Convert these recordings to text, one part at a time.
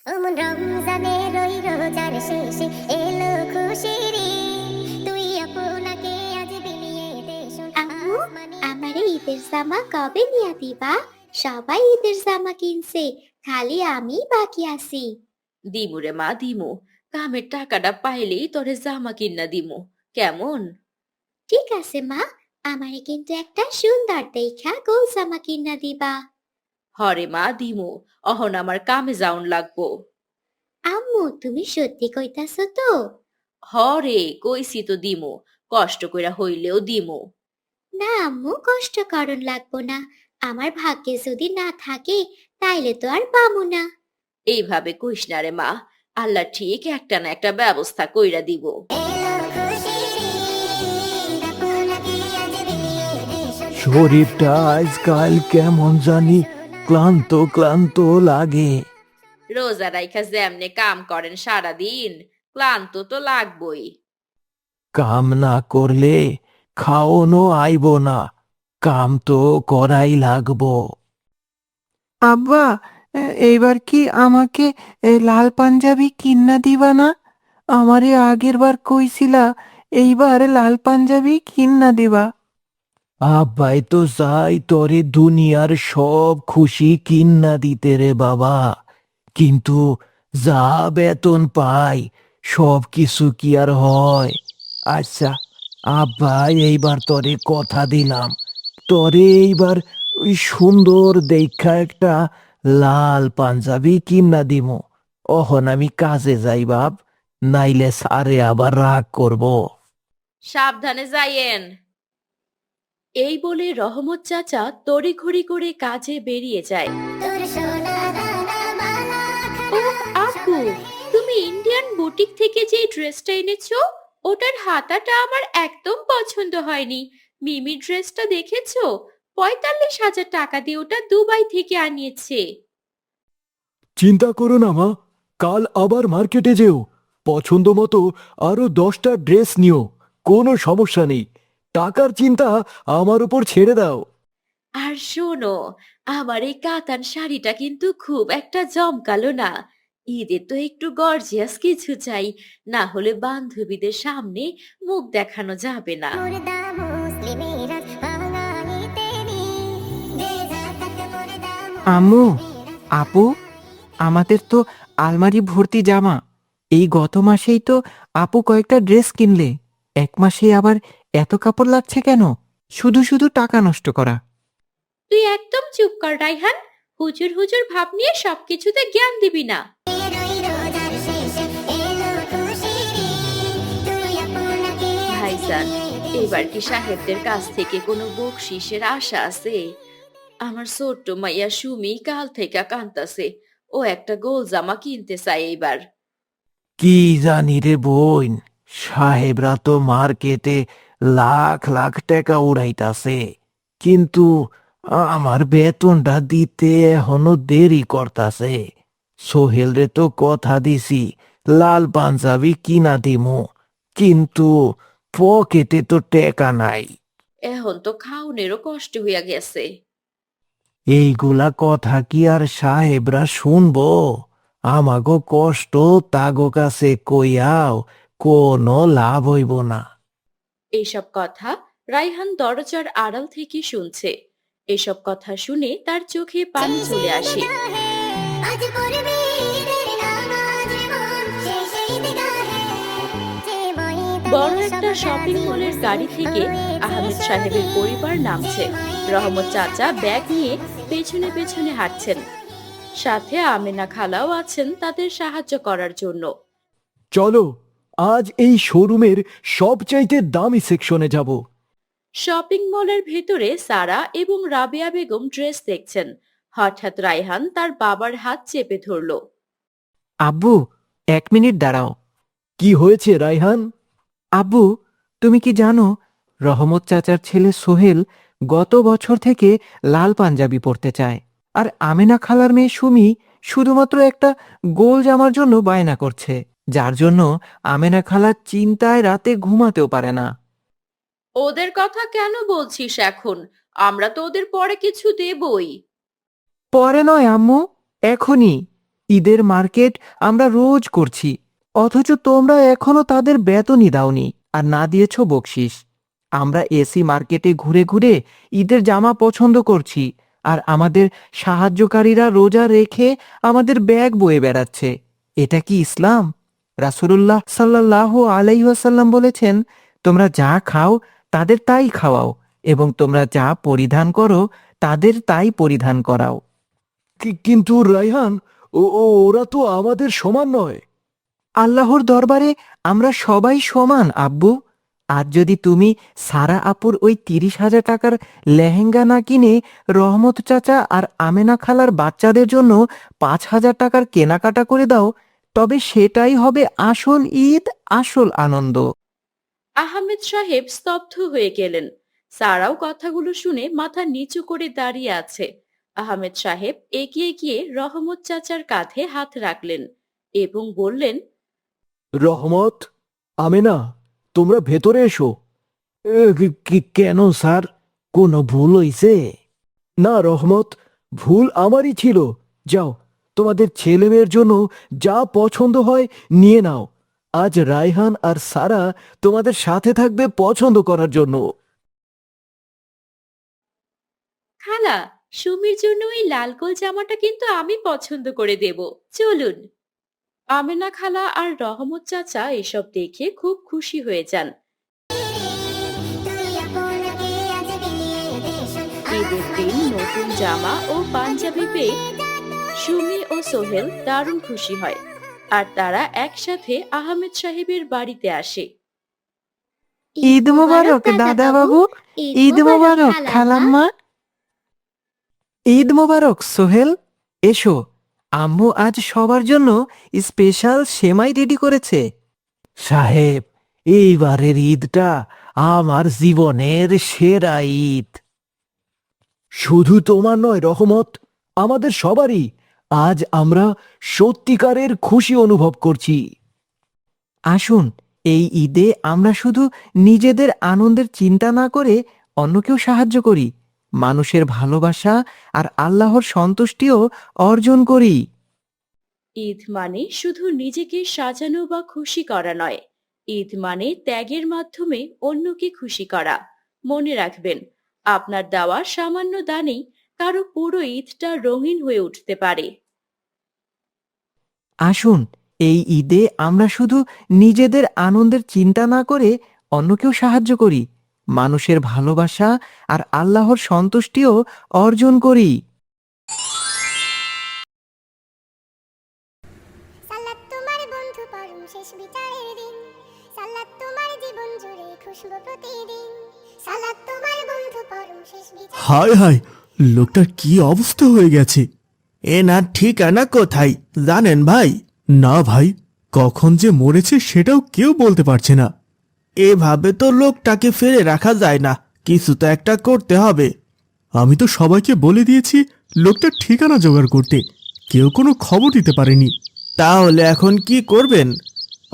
অমন রমজানের ওই রোজার শেষে এলো খুশির ঈদ। তুই আপনাকে আজ বিলিয়ে দে শোন আম্মু, আসমানি আমারে ঈদের জামা কবে নিয়ে দিবা? সবাই ঈদের জামা কিনছে, খালি আমি বাকি আছি। দিমু রে মা দিমু। কামের টাকাটা পাইলেই তোরে জামা কিনা দিমু। কেমন? ঠিক আছে মা, আমারে কিন্তু একটা সুন্দর দেখা গোল জামা কিনা দিবা। হরে মা দিমু। অহন আমার কামে যাউন লাগবো। আম্মু, তুমি সত্যি কইতাছো তো? হরে কইছি তো দিমু। কষ্ট কইরা হইলেও দিমু। না আম্মু, কষ্ট করন লাগবো না। আমার ভাগ্যে যদি না থাকে তাইলে তো আর পামু না। এইভাবে কইস না রে মা। আল্লাহ ঠিক একটা না একটা ব্যবস্থা কইরা দিব। এলো খুশির ঈদ। আপনাকে আজ বিলিয়ে দে শোন শরীরটা আসমানি আজকাল কেমন জানি ক্লান্ত ক্লান্ত লাগে। রোজা রাইখা যেমনে কাম করেন সারাদিন, ক্লান্ত তো লাগবই। কাম না করলে খাওনো আইব না, কাম তো করাই লাগবো। আব্বা, এইবার কি আমাকে লাল পাঞ্জাবি কিন্না দিবা না? আমারে আগের বার কইছিলা এইবার লাল পাঞ্জাবি কিন্না দিবা। আব্বাই তো চাই তোরে দুনিয়ার সব খুশি কিন্না দিতে রে বাবা, কিন্তু যা বেতন পাই সব কিছু কি আর হয়? আচ্ছা আব্বা, এইবার তোরে কথা দিলাম, তোরে এইবার ওই সুন্দর দেখা একটা লাল পাঞ্জাবি কিন্না দিমু। অহন আমি কাজে যাই বাপ, নাইলে সারে আবার রাগ করব। সাবধানে যাইয়েন। এই বলে রহমত চাচা তড়িঘড়ি করে কাজে বেরিয়ে যায়। তোর সোনা দানা মালা ও আপু, তুমি ইন্ডিয়ান বুটিক থেকে যে ড্রেসটা এনেছো, ওটার হাতাটা আমার একদম পছন্দ হয়নি। মিমি ড্রেসটা দেখেছো? 45,000 টাকা দিয়ে ওটা দুবাই থেকে আনিয়েছে। চিন্তা করো না মা, কাল আবার মার্কেটে যেও, পছন্দ মতো আরো 10টা ড্রেস নিও, কোনো সমস্যা নেই। টাকার চিন্তা আমার উপর ছেড়ে দাও। আর শোনো, আমার এই কাতান শাড়িটা কিন্তু খুব একটা জমকালো না। ঈদে তো একটু গর্জিয়াস কিছু চাই, না হলে বান্ধবীদের সামনে মুখ দেখানো যাবে না। মুর্দা মুসলিমেরা ভাঙাইতে নি দে যাকাত মুর্দা আম্মু, মুসলিমেরা আপু, আমাদের তো আলমারি ভর্তি জামা। এই গত মাসেই তো আপু কয়েকটা ড্রেস কিনলে, এক মাসে আবার এত কাপড় লাগছে কেন? শুধু শুধু টাকা নষ্ট করা। তুই একদম চুপ কর রাইহান। হুজুর হুজুর ভাব নিয়ে সবকিছুতে জ্ঞান দিবি না। ওই রোজার শেষে এলো খুশির ঈদ। তুই আপনাকে আজ ভাইজান, বিলিয়ে দে এবার শোন কি সাহেবদের কাছ থেকে কোনো বকশিসের আশা আছে? আমার ছোট্ট মাইয়া সুমি কাল থেকে কান্তাছে। ও একটা গোল জামা কিনতে চায় এইবার। কি জানি রে বোন, সাহেবরা তো মার্কেটে লাখ লাখ টাকা উড়াইতাছে, কিন্তু আমার বেতনটা দিতে এখনো দেরি করতাছে। সোহেল রে তো কথা দিছি লাল পাঞ্জাবি কিনা দিমু, কিন্তু পকেটে তো টাকা নাই। এখন তো খাউনেরও কষ্ট হইয়া গেছে। এইগুলা কথা কি আর সাহেবরা শুনবো? আমাগো কষ্ট তাগো কাছে কইয়াও কোনো লাভ হইব না। এইসব কথা রাইহান দরজার আড়াল থেকে শুনছে। এসব কথা শুনে তার চোখে পানি চলে আসে। আজ পড়বি ঈদের নামাজ মন সেই সেই ঈদগাহে যে ময়দানে বড় একটা সব শপিং গাজী মলের মুসলিম গাড়ি থেকে হয়েছে আহমেদ সাহেবের শহীদ। পরিবার নামছে। রহমত চাচা ব্যাগ নিয়ে পেছনে পেছনে হাঁটছেন। সাথে আমেনা খালাও আছেন তাদের সাহায্য করার জন্য। চলো, আজ এই শোরুমের সবচাইতে দামি সেকশনে যাব। শপিং মলের ভেতরে সারা এবং রাবেয়া বেগম ড্রেস দেখছেন। হঠাৎ রায়হান তার বাবার হাত চেপে ধরল। আব্বু, 1 মিনিট দাঁড়াও। কি হয়েছে রাইহান? আব্বু, তুমি কি জানো রহমত চাচার ছেলে সোহেল গত বছর থেকে লাল পাঞ্জাবি পরতে চায়, আর আমেনা খালার মেয়ে সুমি শুধুমাত্র একটা গোল জামার জন্য বায়না করছে, যার জন্য আমেনা খালা চিন্তায় রাতে ঘুমাতেও পারে না। ওদের কথা কেন বলছিস এখন? আমরা তো ওদের পরে কিছু দেবই। পরে নয় আম্মু, এখনই। ঈদের মার্কেট আমরা রোজ করছি, অথচ তোমরা এখনো তাদের বেতনই দাওনি আর না দিয়েছ বকশিস। আমরা এসি মার্কেটে ঘুরে ঘুরে ঈদের জামা পছন্দ করছি, আর আমাদের সাহায্যকারীরা রোজা রেখে আমাদের ব্যাগ বয়ে বেড়াচ্ছে। এটা কি ইসলাম? রাসূলুল্লাহ সাল্লাল্লাহু আলাইহি ওয়াসাল্লাম বলেছেন, তোমরা যা খাও তাদের তাই খাওয়াও, এবং তোমরা যা পরিধান করো তাদের তাই পরিধান করাও। কিন্তু রায়হান, ওরা তো আমাদের সমান নয়। আল্লাহর দরবারে আমরা সবাই সমান আব্বু। আর যদি তুমি সারা আপুর ওই 30,000 টাকার লেহেঙ্গা না কিনে রহমত চাচা আর আমেনা খালার বাচ্চাদের জন্য 5,000 টাকার কেনাকাটা করে দাও, তবে সেটাই হবে আসল ঈদ, আসল আনন্দ। আহমেদ সাহেব স্তব্ধ হয়ে গেলেন। সারাও কথাগুলো শুনে মাথা নিচু করে দাঁড়িয়ে আছে। আহমেদ সাহেব এগিয়ে গিয়ে রহমত চাচার কাঁধে হাত রাখলেন এবং বললেন, রহমত, আমেনা, তোমরা ভেতরে এসো। কেন স্যার, কোনো ভুল হইছে? না রহমত, ভুল আমারই ছিল। যাও, তোমাদের ছেলে মেয়ের জন্য যা পছন্দ হয় নিয়ে নাও। আজ রায়হান আর সারা তোমাদের সাথে থাকবে পছন্দ করার জন্য। খালা, সুমির জন্য ওই লাল গোল জামাটা কিন্তু আমি পছন্দ করে দেব, চলুন। আমেনা খালা আর রহমত চাচা এসব দেখে খুব খুশি হয়ে যান। ঈদের দিন নতুন জামা ও পাঞ্জাবি পেয়ে সুমি ও সোহেল দারুণ খুশি হয়, আর তারা একসাথে আহমেদ সাহেবের বাড়িতে আসে। ঈদ মোবারক দাদা বাবু, ঈদ মোবারক খালাম্মা, ঈদ মোবারক সোহেল। এসো, আম্মু আজ সবার জন্য স্পেশাল সেমাই রেডি করেছে। সাহেব, এইবারের ঈদটা আমার জীবনের সেরা ঈদ। শুধু তোমার নয় রহমত, আমাদের সবারই। আজ আমরা সত্যিকারের খুশি অনুভব করছি। আসুন, এই ঈদে আমরা শুধু নিজেদের আনন্দের চিন্তা না করে অন্যকেও সাহায্য করি, মানুষের ভালোবাসা আর আল্লাহর সন্তুষ্টিও অর্জন করি। ঈদ মানে শুধু নিজেকে সাজানো বা খুশি করা নয়, ঈদ মানে ত্যাগের মাধ্যমে অন্যকে খুশি করা। মনে রাখবেন, আপনার দেওয়া সামান্য দানেই কারো পুরো ঈদটা রঙিন হয়ে উঠতে পারে। আসুন, এই ঈদে আমরা শুধু নিজেদের আনন্দের চিন্তা না করে অন্যকেও সাহায্য করি, মানুষের ভালোবাসা আর আল্লাহর সন্তুষ্টিও অর্জন করি। সালাত তোমার বন্ধু পরম শেষ বিচারের দিন, সালাত তোমার জীবন জুড়ে খুশবু প্রতিদিন, সালাত তোমার বন্ধু পরম শেষ বিচার। হায় হায়, লোকটার কি অবস্থা হয়ে গেছে! এনার ঠিকানা কোথায় জানেন ভাই? না ভাই, কখন যে মরেছে সেটাও কেউ বলতে পারছে না। এভাবে তো লোকটাকে ফেলে রাখা যায় না, কিছু তো একটা করতে হবে। আমি তো সবাইকে বলে দিয়েছি লোকটার ঠিকানা জোগাড় করতে, কেউ কোনো খবর দিতে পারেনি। তাহলে এখন কি করবেন?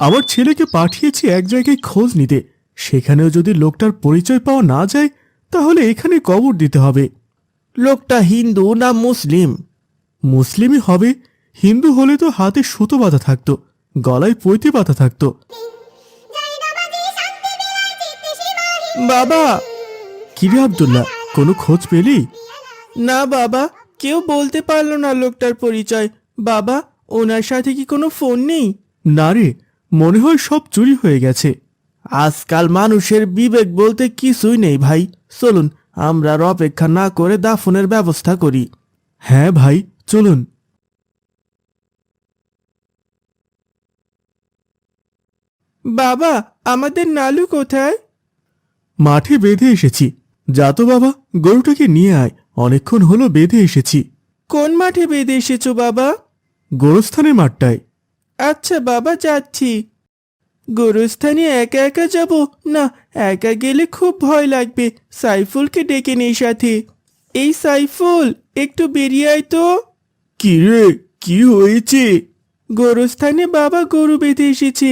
আমার ছেলেকে পাঠিয়েছি এক জায়গায় খোঁজ নিতে, সেখানেও যদি লোকটার পরিচয় পাওয়া না যায় তাহলে এখানে কবর দিতে হবে। লোকটা হিন্দু না মুসলিম? মুসলিমই হবে। হিন্দু হলে তো হাতে সুতো বাঁধা থাকতো, গলায় পৈতে বাঁধা থাকতো। বাবা! কিরে আব্দুল্লাহ, কোনো খোঁজ পেলি? না বাবা, কেউ বলতে পারলো না লোকটার পরিচয়। বাবা, ওনার সাথে কি কোনো ফোন নেই? না রে, মনে হয় সব চুরি হয়ে গেছে। আজকাল মানুষের বিবেক বলতে কিছুই নেই ভাই। চলুন, আমরা আর অপেক্ষা না করে দাফনের ব্যবস্থা করি। হ্যাঁ ভাই, চলুন। বাবা, আমাদের নালু কোথায়? মাঠে বেঁধে এসেছি। যা তো বাবা, গরুটাকে নিয়ে আয়, অনেকক্ষণ হলো বেঁধে এসেছি। কোন মাঠে বেঁধে এসেছো বাবা? গোরস্থানের মাঠটায়। আচ্ছা বাবা, যাচ্ছি। গোরস্থানে একা একা যাব না, একা গেলে খুব ভয় লাগবে। সাইফুলকে ডেকে নেই সাথে। এই সাইফুল, একটু বেরিয়ে আয় তো। কি রে, কি হয়েছে? গোরস্থানে বাবা গরু বেঁধে এসেছে,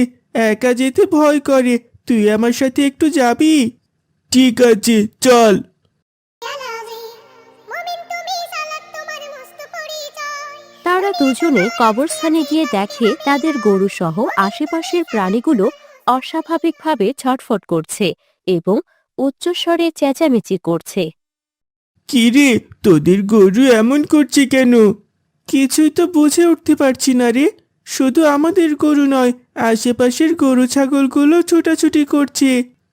একা যেতে ভয় করে। তুই আমার সাথে একটু যাবি? ঠিক আছে, চল। তারা তারা দুজনে কবরস্থানে গিয়ে দেখে তাদের গরু সহ আশেপাশের প্রাণীগুলো অস্বাভাবিকভাবে ছটফট করছে এবং উচ্চস্বরে চেঁচামেচি করছে। কি রে, তোদের গরু এমন করছে কেন? কিছুই তো বুঝে উঠতে পারছি না রে। শুধু আমাদের গরু নয়, আশেপাশের গরু ছাগলগুলো ছোটাছুটি করছে।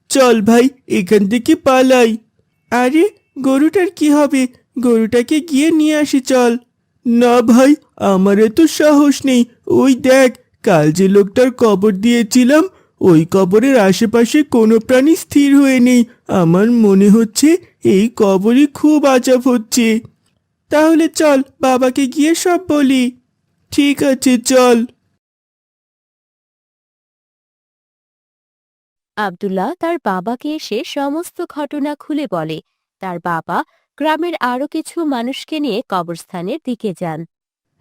চল ভাই, এখান থেকে পালাই। আরে, গরুটার কি হবে? গরুটাকে গিয়ে নিয়ে আসি চল। না ভাই, আমার এত সাহস নেই। ওই দেখ, কাল যে লোকটার কবর দিয়েছিলাম, ওই কবরের আশেপাশে কোনো প্রাণী স্থির হয়ে নেই। আমার মনে হচ্ছে এই কবরই খুব আজাব হচ্ছে। তাহলে চল, বাবাকে গিয়ে সব বলি। ঠিক আছে, চল। আব্দুল্লাহ তার বাবাকে এসে সমস্ত ঘটনা খুলে বলে। তার বাবা গ্রামের আরো কিছু মানুষকে নিয়ে কবরস্থানের দিকে যান।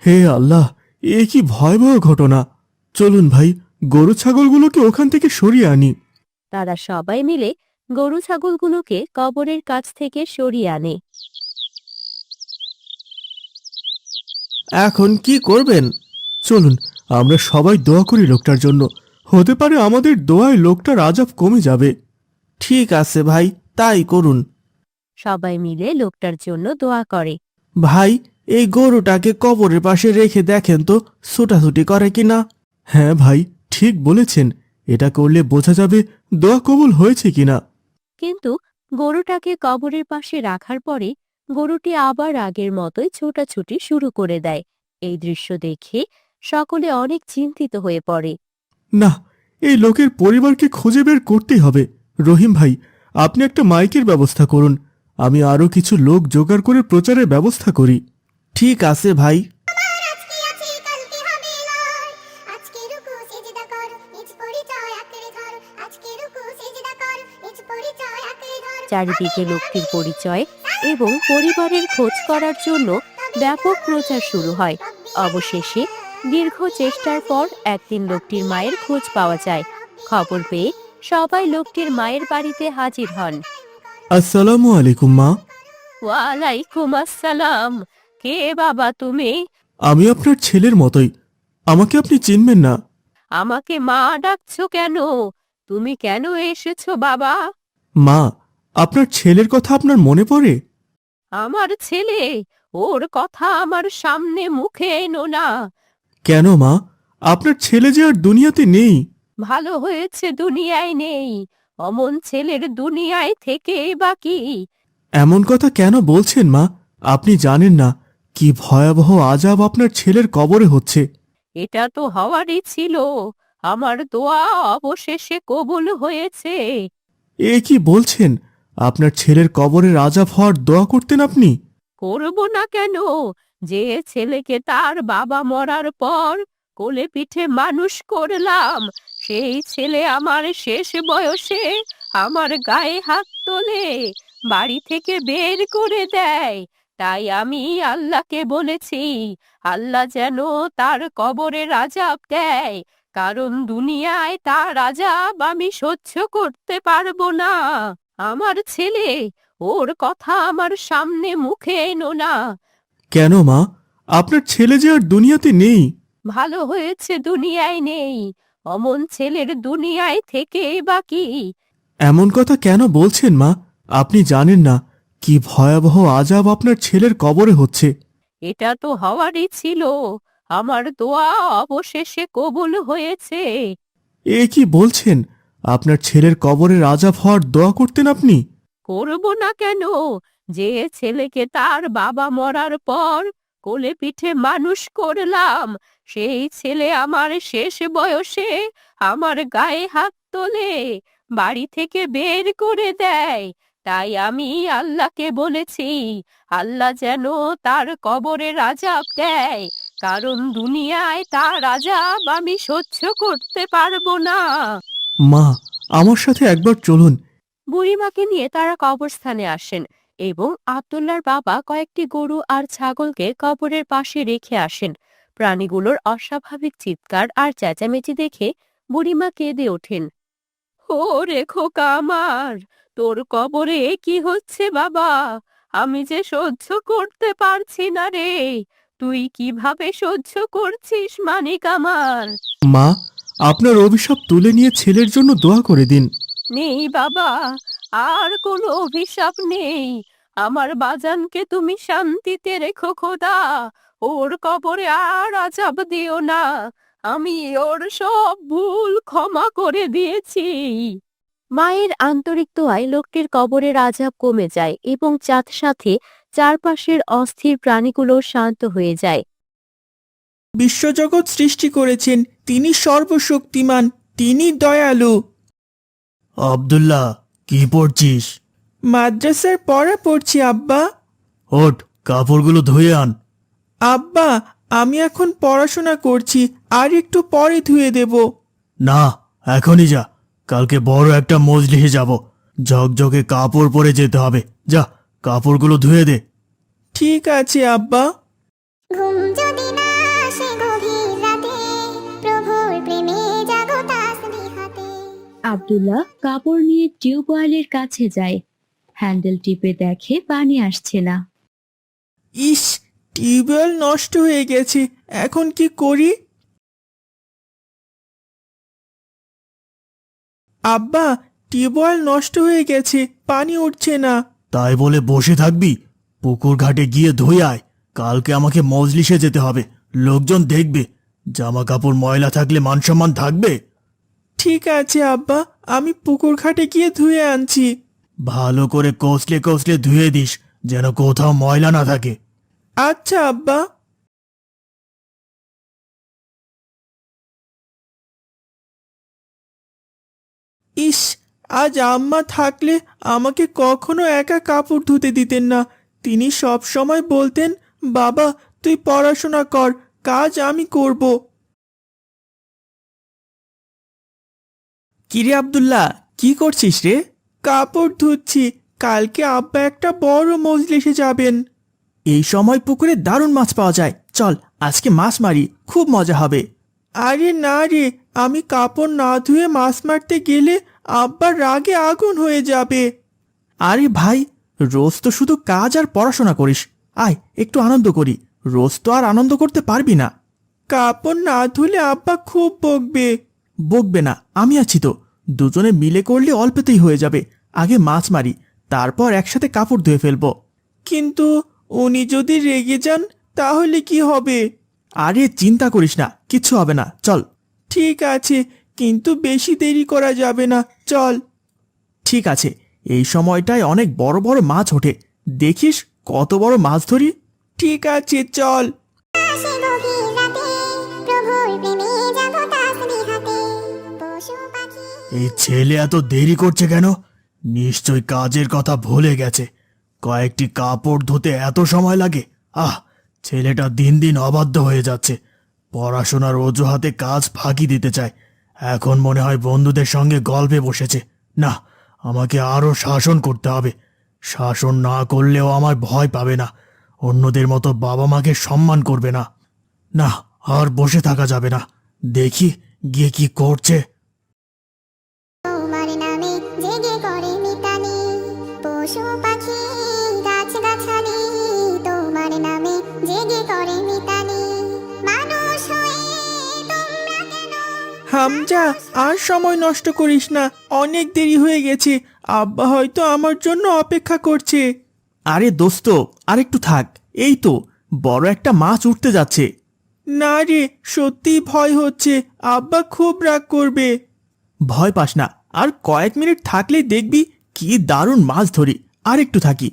হে আল্লাহ, এ কি ভয়াবহ ঘটনা! চলুন ভাই, গরু ছাগলগুলোকে ওখান থেকে সরিয়ে আনি। তারা সবাই মিলে গরু ছাগলগুলোকে কবরের কাছ থেকে সরিয়ে আনে। এখন কি করবেন? চলুন, আমরা সবাই দোয়া করি লোকটার জন্য। হতে পারে আমাদের দোয়ায় লোকটার আজাব কমে যাবে। ঠিক আছে ভাই, তাই করুন। সবাই মিলে লোকটার জন্য দোয়া করে। ভাই, এই গরুটাকে কবরের পাশে রেখে দেখেন তো ছুটাছুটি করে কিনা। হ্যাঁ ভাই, ঠিক বলেছেন। এটা করলে বোঝা যাবে দোয়া কবুল হয়েছে কিনা। কিন্তু গরুটাকে কবরের পাশে রাখার পরে গরুটি আবার আগের মতোই ছোটাছুটি শুরু করে দেয়। এই দৃশ্য দেখে সকলে অনেক চিন্তিত হয়ে পড়ে। না, এই লোকের পরিবারকে খুঁজে বের করতেই হবে। রহিম ভাই, আপনি একটা মাইকের ব্যবস্থা করুন। আমি আরো কিছু লোক জোগাড় করে প্রচারের ব্যবস্থা করি। ঠিক আছে ভাই। আজকে আছে কালকে হবে লয়, আজকে রুকু সিজদা কর, নিজ পরিচয় আঁকড়ে ধর। আজকে রুকু সিজদা কর, নিজ পরিচয় আঁকড়ে ধর। চারিদিকে লোকটির পরিচয় এবং পরিবারের খোঁজ করার জন্য ব্যাপক প্রচার শুরু হয়। অবশেষে দীর্ঘ চেষ্টার পর একদিন লোকটির মায়ের খোঁজ পাওয়া যায়। খবর পেয়ে সবাই লোকটির মায়ের বাড়িতে হাজির হন। আসসালামু আলাইকুম মা। ওয়ালাইকুম আসসালাম। কে বাবা তুমি? আমি আপনার ছেলের মতোই। আমাকে আপনি চিনবেন না? আমাকে মা ডাকছো কেন? তুমি কেন এসেছো বাবা? মা, আপনার ছেলের কথা আপনার মনে পড়ে? আমার ছেলে, ওর কথা আমার সামনে মুখে এনো না। কেন মা? আপনার ছেলে যে আর দুনিয়াতে নেই। ভালো হয়েছে দুনিয়ায় নেই, অমন ছেলের দুনিয়ায় থেকে বাকি। এমন কথা কেন বলছেন মা? আপনি জানেন না কি ভয়াবহ আজাব আপনার ছেলের কবরে হচ্ছে। এটা তো হওয়ারই ছিল। আমার দোয়া অবশেষে কবুল হয়েছে। এ কি বলছেন? আপনার ছেলের কবরের আজাব হওয়ার দোয়া করতেন আপনি? করব না কেন? যে ছেলেকে তার বাবা মরার পর কোলে পিঠে মানুষ করলাম, সেই ছেলে আমার শেষ বয়সে আমার গায়ে হাত তোলে, বাড়ি থেকে বের করে দেয়। তাই আমি আল্লাহকে বলেছি, আল্লাহ যেন তার কবরের আজাব দেয়, কারণ দুনিয়ায় তার আজাব আমি সহ্য করতে পারবো না। আমার ছেলে, ওর কথা আমার সামনে মুখে এনো না। কেন মা? আপনার ছেলে যে আর দুনিয়াতে নেই। ভালো হয়েছে দুনিয়ায় নেই, অমন ছেলের দুনিয়ায় থেকে বাকি। এমন কথা কেন বলছেন মা? আপনি জানেন না কি ভয়াবহ আজাব আপনার ছেলের কবরে হচ্ছে। এটা তো হওয়ারই ছিল। আমার দোয়া অবশেষে কবুল হয়েছে। এ কি বলছেন? আপনার ছেলের কবরের আজাব হওয়ার দোয়া করতেন আপনি? করব না কেন? যে ছেলেকে তার বাবা মরার পর কোলে পিঠে মানুষ করলাম, সেই ছেলে আমার শেষ বয়সে আমার গায়ে হাত তোলে, বাড়ি থেকে বের করে দেয়। তাই আমি আল্লাহকে বলেছি, আল্লাহ যেন তার কবরের আজাব দেয়, কারণ দুনিয়ায় তার আজাব আমি সহ্য করতে পারবো না। মা, আমার সাথে একবার চলুন। বুড়িমাকে নিয়ে তারা কবরস্থানে আসেন এবং আব্দুল্লাহর বাবা কয়েকটি গরু আর ছাগলকে কবরের পাশে রেখে আসেন। প্রাণীগুলোর অস্বাভাবিক চিৎকার আর চেঁচামেচি দেখে বুড়িমা কেঁদে ওঠেন। ও রে খোকা আমার, তোর কবরে এ কি হচ্ছে বাবা? আমি যে সহ্য করতে পারছি না রে। তুই কিভাবে সহ্য করছিস মানিক আমার? মা, আপনার অভিশাপ তুলে নিয়ে ছেলের জন্য দোয়া করে দিন। নেই বাবা, আর কোনো অভিশাপ নেই। আমার বাজানকে তুমি শান্তিতে রেখো খোদা। ওর কবরে আর আযাব দিও না। আমি ওর সব ভুল ক্ষমা করে দিয়েছি। মায়ের আন্তরিক দোয়ায় লোকটির কবরের আযাব কমে যায় এবং সাথে সাথে চারপাশের অস্থির প্রাণীগুলো শান্ত হয়ে যায়। বিশ্বজগৎ সৃষ্টি করেছেন, তিনি সর্বশক্তিমান, তিনি দয়ালু। আব্দুল্লাহ, কি পড়ছিস? মাদ্রাসার পড়া পড়ছি আব্বা। ওঠ, কাপড়গুলো ধুয়ে আন। আব্বা, আমি এখন পড়াশোনা করছি, আর একটু পরে ধুয়ে দেব। না, এখনই যা, কালকে বড় একটা মজলিসে যাব, ঝকঝকে কাপড় পরে যেতে হবে। যা, কাপড়গুলো ধুয়ে দে। ঠিক আছে আব্বা। ঘুম যদি না আসে গভীর রাতে, প্রভুর প্রেমে জাগো তাসবিহ হাতে। আব্দুল্লাহ কাপড় নিয়ে টিউবওয়েলের কাছে যায়। হ্যান্ডেল টিপে দেখে পানি আসছে না। ইস, টিউবওয়েল নষ্ট হয়ে গেছে, এখন কি করি? আব্বা, টিউবওয়েল নষ্ট হয়ে গেছে, পানি উঠছে না। তাই বলে বসে থাকবি? পুকুর ঘাটে গিয়ে ধুয়ে আয়, কালকে আমাকে মজলিসে যেতে হবে, লোকজন দেখবে। জামা কাপড় ময়লা থাকলে মানসম্মান থাকবে? ঠিক আছে আব্বা, আমি পুকুর ঘাটে গিয়ে ধুয়ে আনছি। ভালো করে কষলে কষলে ধুয়ে দিস, যেন কোথাও ময়লা না থাকে। আচ্ছা আব্বা। ইস, আজ আম্মা থাকলে আমাকে কখনো একা কাপড় ধুতে দিতেন না। তিনি সব সময় বলতেন, বাবা তুই পড়াশোনা কর, কাজ আমি করব। কিরে আব্দুল্লাহ, কি করছিস রে? কাপড় ধুচ্ছি, কালকে আব্বা একটা বড় মজলিসে যাবেন। এই সময় পুকুরে দারুণ মাছ পাওয়া যায়, চল আজকে মাছ মারি, খুব মজা হবে। আরে না রে, আমি কাপড় না ধুয়ে মাছ মারতে গেলে আব্বার রাগে আগুন হয়ে যাবে। আরে ভাই, রোজ তো শুধু কাজ আর পড়াশোনা করিস, আয় একটু আনন্দ করি। রোজ তো আর আনন্দ করতে পারবি না। কাপড় না ধুলে আব্বা খুব বকবে। বকবে না, আমি আছি তো। দুজনে মিলে করলে অল্পতেই হয়ে যাবে। আগে মাছ মারি, তারপর একসাথে কাপড় ধুয়ে ফেলবো। কিন্তু উনি যদি রেগে যান তাহলে কি হবে? আরে চিন্তা করিস না, কিচ্ছু হবে না, চল। ঠিক আছে, কিন্তু বেশি দেরি করা যাবে না, চল। ঠিক আছে, এই সময়টায় অনেক বড় বড় মাছ ওঠে, দেখিস কত বড় মাছ ধরি। ঠিক আছে, চল। আসে গভীর রাতে, প্রভুর প্রেমে জাগো তাসবিহ হাতে। পশু পাখি এই ছেলে এত দেরি করছে কেন? নিশ্চয় কাজের কথা ভুলে গেছে। কয়েকটি কাপড় ধুতে এত সময় লাগে? ছেলেটা দিন দিন অবাধ্য হয়ে যাচ্ছে। পড়াশোনার অজুহাতে কাজ ফাঁকি দিতে চায়। এখন মনে হয় বন্ধুদের সঙ্গে গল্পে বসেছে। না, আমাকে আরো শাসন করতে হবে। শাসন না করলেও আমার ভয় পাবে না, অন্যদের মতো বাবা মাকে সম্মান করবে না। না, আর বসে থাকা যাবে না, দেখি গিয়ে কি করছে। তোমার নামে জেগে করে মিতালি, পশু পাখি গাছ গাছালি, তোমার নামে জেগে করে মিতালি। মানুষ হয়ে তোমরা কেন? হামজা, আর সময় নষ্ট করিস না, অনেক দেরি হয়ে গেছে। আব্বা হয়তো আমার জন্য অপেক্ষা করছে। আরে দোস্ত, আর একটু থাক, এই তো বড় একটা মাছ উঠতে যাচ্ছে। না রে, সত্যিই ভয় হচ্ছে, আব্বা খুব রাগ করবে। ভয় পাস না, আর কয়েক মিনিট থাকলেই দেখবি কি দারুণ মাছ ধরি। আর একটু থাকি।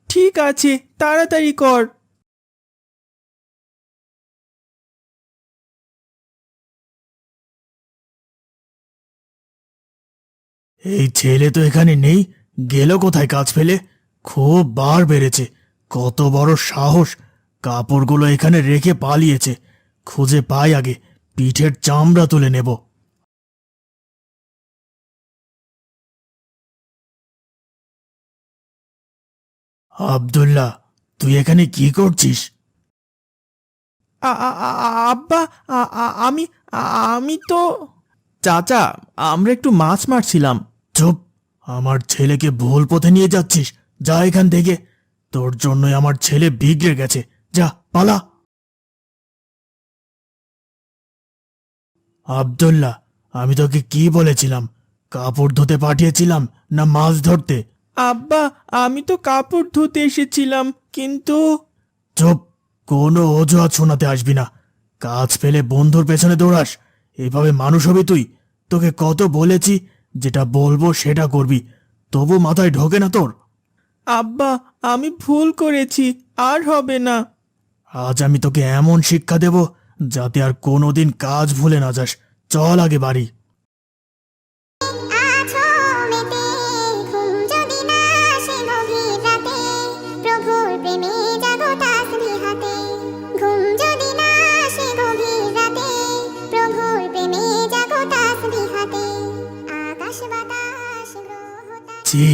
ঠিক আছে, তাড়াতাড়ি কর। এই ছেলে তো এখানে নেই, গেল কোথায় কাজ ফেলে? খুব বার বেড়েছে, কত বড় সাহস! কাপড়গুলো এখানে রেখে পালিয়েছে। খুঁজে পাই আগে, পিঠের চামড়া তুলে নেব। আব্দুল্লাহ, তুই এখানে কি করছিস? আব্বা, আমি আমি তো চাচা, আমরা একটু মাছ মারছিলাম। চুপ! আমার ছেলেকে ভুল পথে নিয়ে যাচ্ছিস, যা এখান থেকে। তোর জন্যই আমার ছেলে বিগড়ে গেছে, যা পালা। আব্দুল্লাহ, আমি তোকে কি বলেছিলাম? কাপড় ধুতে পাঠিয়েছিলাম না মাছ ধরতে? আব্বা, আমি তো কাপড় ধুতে এসেছিলাম, কিন্তু চুপ, কোনো অজুহাত শোনাতে আসবি না। কাজ ফেলে বন্ধুর পেছনে দৌড়াস? এভাবে মানুষ হবি তুই? তোকে কত বলেছি যেটা বলবো সেটা করবি, তবু মাথায় ঢোকে না তোর? আব্বা, আমি ভুল করেছি, আর হবে না। আজ আমি তোকে এমন শিক্ষা দেব যাতে আর কোনোদিন কাজ ভুলে না যাস। চল আগে বাড়ি। আছো মেতে, ঘুম যদি না আসে গভীর রাতে, প্রভুর প্রেমে জাগো তাসবিহাতে। ঘুম যদি না আসে গভীর রাতে, প্রভুর প্রেমে জাগো তাসবিহাতে। আকাশ বাতাস গ্রহ তারা ছি,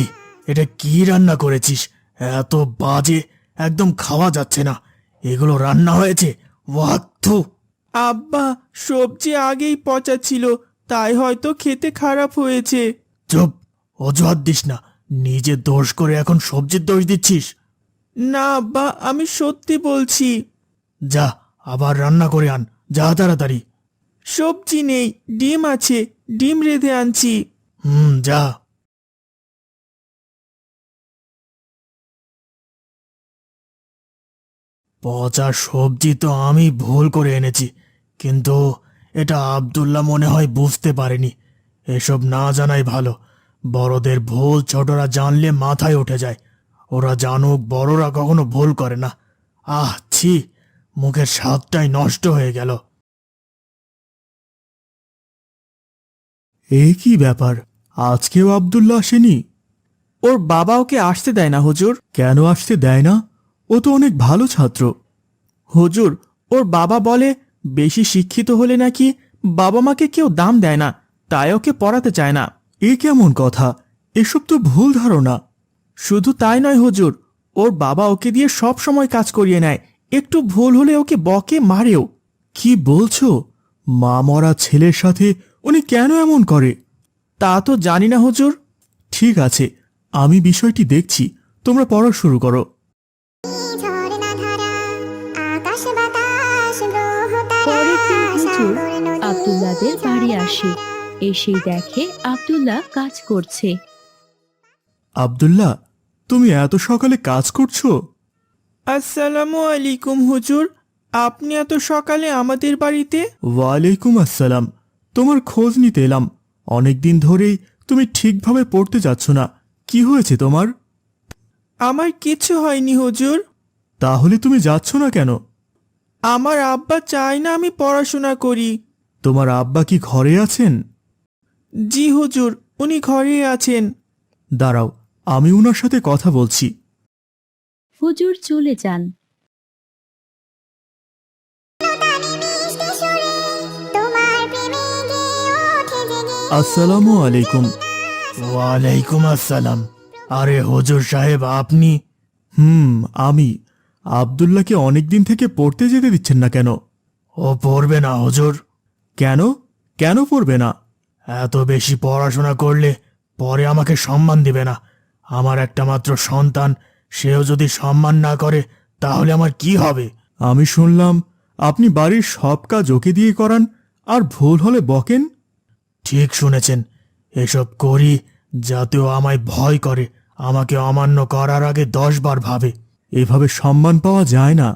এটা কি রান্না করেছিস? এত বাজে, একদম খাওয়া যাচ্ছে না। এগুলো রান্না হয়েছে? ওয়াক্থু! আব্বা, সবজি আগেই পচা ছিল, তাই হয়তো খেতে খারাপ হয়েছে। চুপ, অজুহাত দিস না। নিজে দোষ করে এখন সবজির দোষ দিচ্ছিস? না আব্বা, আমি সত্যি বলছি। যা, আবার রান্না করে আন, যা তাড়াতাড়ি। সবজি নেই, ডিম আছে, ডিম রেঁধে আনছি। যা। পচা সবজি তো আমি ভুল করে এনেছি, কিন্তু এটা আব্দুল্লাহ মনে হয় বুঝতে পারেনি। এসব না জানাই ভালো। বড়দের ভুল ছোটরা জানলে মাথায় উঠে যায়। ওরা জানুক, বড়রা কখনো ভুল করে না। আহ ছি, মুখের স্বাদটাই নষ্ট হয়ে গেল। এ কি ব্যাপার? আজকেও আব্দুল্লাহ আসেনি? ওর বাবা ওকে আসতে দেয় না হুজুর। কেন আসতে দেয় না? ও তো অনেক ভালো ছাত্র। হুজুর, ওর বাবা বলে বেশি শিক্ষিত হলে নাকি বাবা মাকে কেউ দাম দেয় না, তাই ওকে পড়াতে চায় না। এ কেমন কথা? এসব তো ভুল ধারণা। শুধু তাই নয় হুজুর, ওর বাবা ওকে দিয়ে সব সময় কাজ করিয়ে নেয়, একটু ভুল হলে ওকে বকে, মারেও। কি বলছো? মা মরা ছেলের সাথে উনি কেন এমন করে? তা তো জানি না হুজুর। ঠিক আছে, আমি বিষয়টি দেখছি। তোমরা পড়া শুরু করো। ঝর্ণা ধারা, আকাশ বাতাস গ্রহ তারা, পরের দিন হুজুর সাগর নদী আব্দুল্লাহদের বাড়ি ঝর্ণা আসে। ধারা। এসেই দেখে আব্দুল্লাহ কাজ করছে। আব্দুল্লাহ, তুমি এত সকালে কাজ করছো? আসসালামু আলাইকুম হুজুর, আপনি এত সকালে আমাদের বাড়িতে? ওয়ালাইকুম আসসালাম। তোমার খোঁজ নিতে এলাম। অনেকদিন ধরেই তুমি ঠিকভাবে পড়তে যাচ্ছ না। কি হয়েছে তোমার? আমার কিছু হয়নি হুজুর। তাহলে তুমি যাচ্ছ না কেন? আমার আব্বা চায় না আমি পড়াশোনা করি। তোমার আব্বা কি ঘরে আছেন? জি হুজুর, উনি ঘরে আছেন। দাঁড়াও, আমি উনার সাথে কথা বলছি। হুজুর চলে যান। তানে মিষ্টি সুরে, তোমার প্রেমে গেয়ে ওঠে জেগে। আসসালামু আলাইকুম। ওয়ালাইকুম আসসালাম। আরে হুজুর সাহেব, আপনি? আমি। আব্দুল্লাহকে অনেকদিন থেকে পড়তে যেতে দিচ্ছেন না কেন? ও পড়বে না হুজুর। কেন? কেন পড়বে না? এত বেশি পড়াশোনা করলে পরে আমাকে সম্মান দিবে না। আমার একটা মাত্র সন্তান, সেও যদি সম্মান না করে তাহলে আমার কি হবে? আমি শুনলাম আপনি বাড়ির সব কাজ ওকে দিয়ে করান, আর ভুল হলে বকেন। ঠিক শুনেছেন। এসব করি যাতে ও আমায় ভয় করে, আমাকে অমান্য করার আগে 10 বার ভাবে। এভাবে সম্মান পাওয়া যায় না।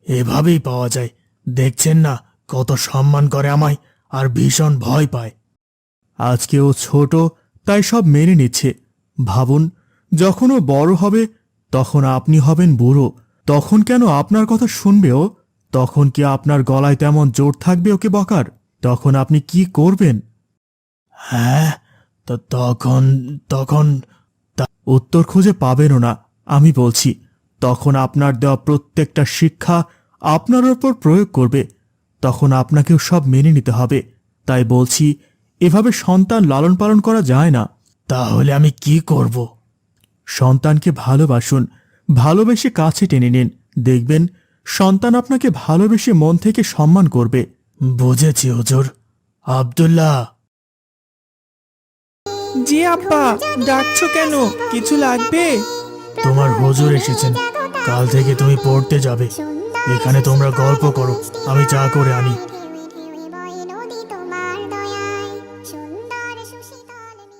এভাবেই পাওয়া যায়। দেখছেন না কত সম্মান করে আমায়, আর ভীষণ ভয় পায়। আজকে ও ছোট, তাই সব মেনে নিচ্ছে। ভাবুন, যখন ও বড় হবে তখন আপনি হবেন বুড়ো, তখন কেন আপনার কথা শুনবে ও? তখন কি আপনার গলায় তেমন জোর থাকবে ওকে বকার? তখন আপনি কি করবেন? হ্যাঁ, তো তখন তখন উত্তর খুঁজে পাবেনও না। আমি বলছি, তখন আপনার দেওয়া প্রত্যেকটা শিক্ষা আপনার ওপর প্রয়োগ করবে। তখন আপনাকেও সব মেনে নিতে হবে। তাই বলছি, এভাবে সন্তান লালন পালন করা যায় না। তাহলে আমি কি করব? সন্তানকে ভালোবাসুন, ভালোবেসে কাছে টেনে নিন। দেখবেন সন্তান আপনাকে ভালোবেসে মন থেকে সম্মান করবে। বুঝেছি হুজুর। আব্দুল্লাহ। জি আব্বা, ডাকছো কেন? কিছু লাগবে? তোমার হুজুর এসেছেন। কাল থেকে তুমি পড়তে যাবে। এখানে তোমরা গল্প করো, আমি চা করে আনি।